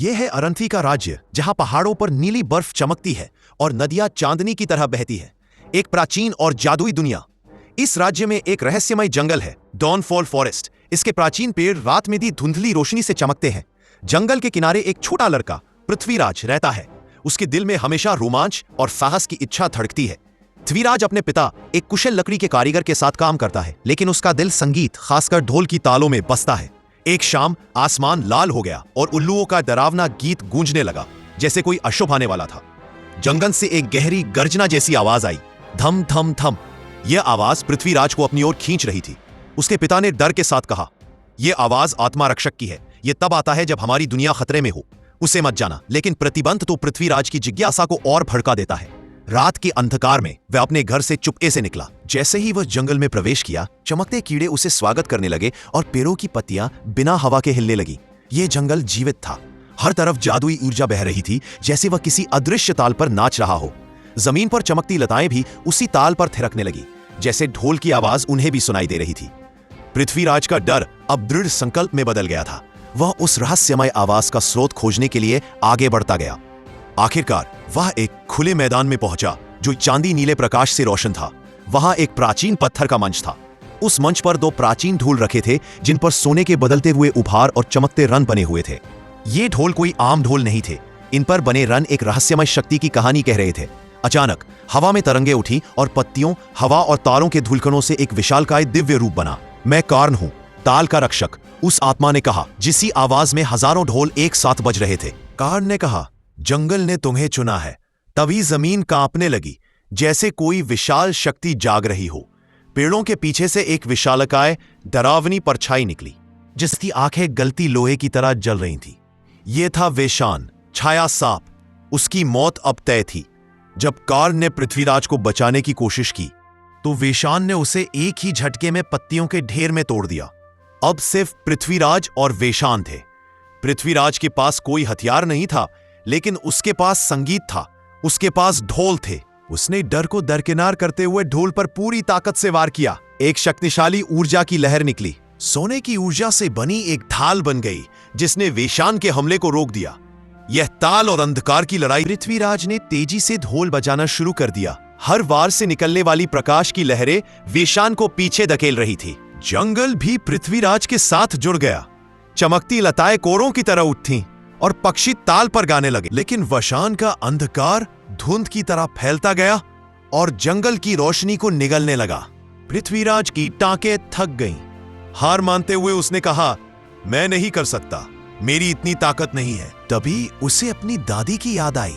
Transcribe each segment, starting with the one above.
यह है अरंथी का राज्य, जहां पहाड़ों पर नीली बर्फ चमकती है और नदियां चांदनी की तरह बहती है। एक प्राचीन और जादुई दुनिया। इस राज्य में एक रहस्यमय जंगल है, डॉनफॉल फॉरेस्ट। इसके प्राचीन पेड़ रात में भी धुंधली रोशनी से चमकते हैं। जंगल के किनारे एक छोटा लड़का पृथ्वीराज रहता है। उसके दिल में हमेशा रोमांच और साहस की इच्छा धड़कती है। पृथ्वीराज अपने पिता, एक कुशल लकड़ी के कारीगर के साथ काम करता है, लेकिन उसका दिल संगीत, खासकर ढोल की तालों में बसता है। एक शाम आसमान लाल हो गया और उल्लुओं का डरावना गीत गूंजने लगा, जैसे कोई अशुभ आने वाला था। जंगल से एक गहरी गर्जना जैसी आवाज आई, थम थम थम। यह आवाज पृथ्वीराज को अपनी ओर खींच रही थी। उसके पिता ने डर के साथ कहा, यह आवाज आत्मा रक्षक की है। यह तब आता है जब हमारी दुनिया खतरे में हो, उसे मत जाना। लेकिन प्रतिबंध तो पृथ्वीराज की जिज्ञासा को और भड़का देता है। रात के अंधकार में वह अपने घर से चुपके से निकला। जैसे ही वह जंगल में प्रवेश किया, चमकते कीड़े उसे स्वागत करने लगे और पेड़ों की पत्तियां बिना हवा के हिलने लगी। यह जंगल जीवित था। हर तरफ जादुई ऊर्जा बह रही थी, जैसे वह किसी अदृश्य ताल पर नाच रहा हो। जमीन पर चमकती लताएं भी उसी ताल पर थिरकने लगी, जैसे ढोल की आवाज उन्हें भी सुनाई दे रही थी। पृथ्वीराज का डर अब दृढ़ संकल्प में बदल गया था। वह उस रहस्यमय आवाज का स्रोत खोजने के लिए आगे बढ़ता गया। आखिरकार वह एक खुले मैदान में पहुंचा, जो चांदी नीले प्रकाश से रोशन था। वहां एक प्राचीन पत्थर का मंच था। उस मंच पर दो प्राचीन ढोल रखे थे, जिन पर सोने के बदलते हुए उपहार और चमकते रन बने हुए थे। ये ढोल कोई आम ढोल नहीं थे। इन पर बने रन एक रहस्यमय शक्ति की कहानी कह रहे थे। अचानक हवा में तरंगे उठी और पत्तियों, हवा और तारों के धुलकनों से एक विशालकाय दिव्य रूप बना। मैं कार्न हूं, ताल का रक्षक, उस आत्मा ने कहा, जिसी आवाज में हजारों ढोल एक साथ बज रहे थे। कार्न ने कहा, जंगल ने तुम्हें चुना है। तभी जमीन कांपने लगी, जैसे कोई विशाल शक्ति जाग रही हो। पेड़ों के पीछे से एक विशालकाय डरावनी परछाई निकली, जिसकी आंखें गलती लोहे की तरह जल रही थीं। यह था वेशान, छाया सांप। उसकी मौत अब तय थी। जब कार्न ने पृथ्वीराज को बचाने की कोशिश की, तो वेशान ने उसे एक ही झटके में पत्तियों के ढेर में तोड़ दिया। अब सिर्फ पृथ्वीराज और वेशान थे। पृथ्वीराज के पास कोई हथियार नहीं था, लेकिन उसके पास संगीत था। उसके पास ढोल थे। उसने डर को दरकिनार करते हुए ढोल पर पूरी ताकत से वार किया। एक शक्तिशाली ऊर्जा की लहर निकली। सोने की ऊर्जा से बनी एक ढाल बन गई, जिसने वेशान के हमले को रोक दिया। यह ताल और अंधकार की लड़ाई। पृथ्वीराज ने तेजी से ढोल बजाना शुरू कर दिया। हर वार से निकलने वाली प्रकाश की लहरें वेशान को पीछे धकेल रही थी। जंगल भी पृथ्वीराज के साथ जुड़ गया। चमकती लताएं कोरों की तरह उठी और पक्षी ताल पर गाने लगे। लेकिन वेशान का अंधकार धुंध की तरह फैलता गया और जंगल की रोशनी को निगलने लगा। पृथ्वीराज की टांकें थक गईं। हार मानते हुए उसने कहा, मैं नहीं कर सकता, मेरी इतनी ताकत नहीं है। तभी उसे अपनी दादी की याद आई।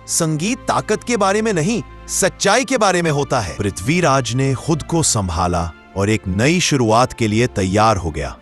संगीत ताकत के बारे में नहीं, सच्चाई के बारे में होता है। पृथ्वीराज ने खुद को संभाला और एक नई शुरुआत के लिए तैयार हो गया।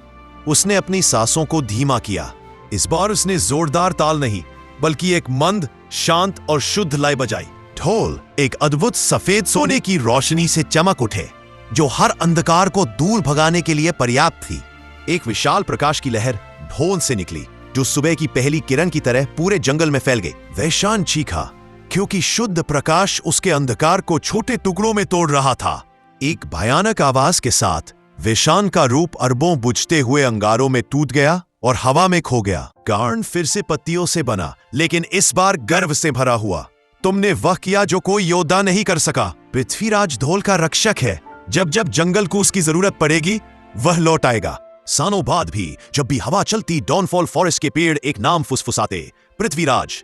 उसने अपनी सांसों को धीमा किया। इस बार उसने जोरदार ताल नहीं, बल्कि एक मंद, शांत और शुद्ध लय बजाई। ढोल एक अद्भुत सफेद सोने की रोशनी से चमक उठे, जो हर अंधकार को दूर भगाने के लिए पर्याप्त थी। एक विशाल प्रकाश की लहर ढोल से निकली, जो सुबह की पहली किरण की तरह पूरे जंगल में फैल गई। वेशान चीखा, क्योंकि शुद्ध प्रकाश उसके अंधकार को छोटे टुकड़ों में तोड़ रहा था। एक भयानक आवाज के साथ वेशान का रूप अरबों बुझते हुए अंगारों में टूट गया और हवा में खो गया। कार्न फिर से पत्तियों से बना, लेकिन इस बार गर्व से भरा हुआ। तुमने वह किया जो कोई योद्धा नहीं कर सका। पृथ्वीराज ढोल का रक्षक है। जब जब जंगल को उसकी जरूरत पड़ेगी, वह लौट आएगा। सालों बाद भी जब भी हवा चलती, डॉनफॉल फॉरेस्ट के पेड़ एक नाम फुसफुसाते, पृथ्वीराज।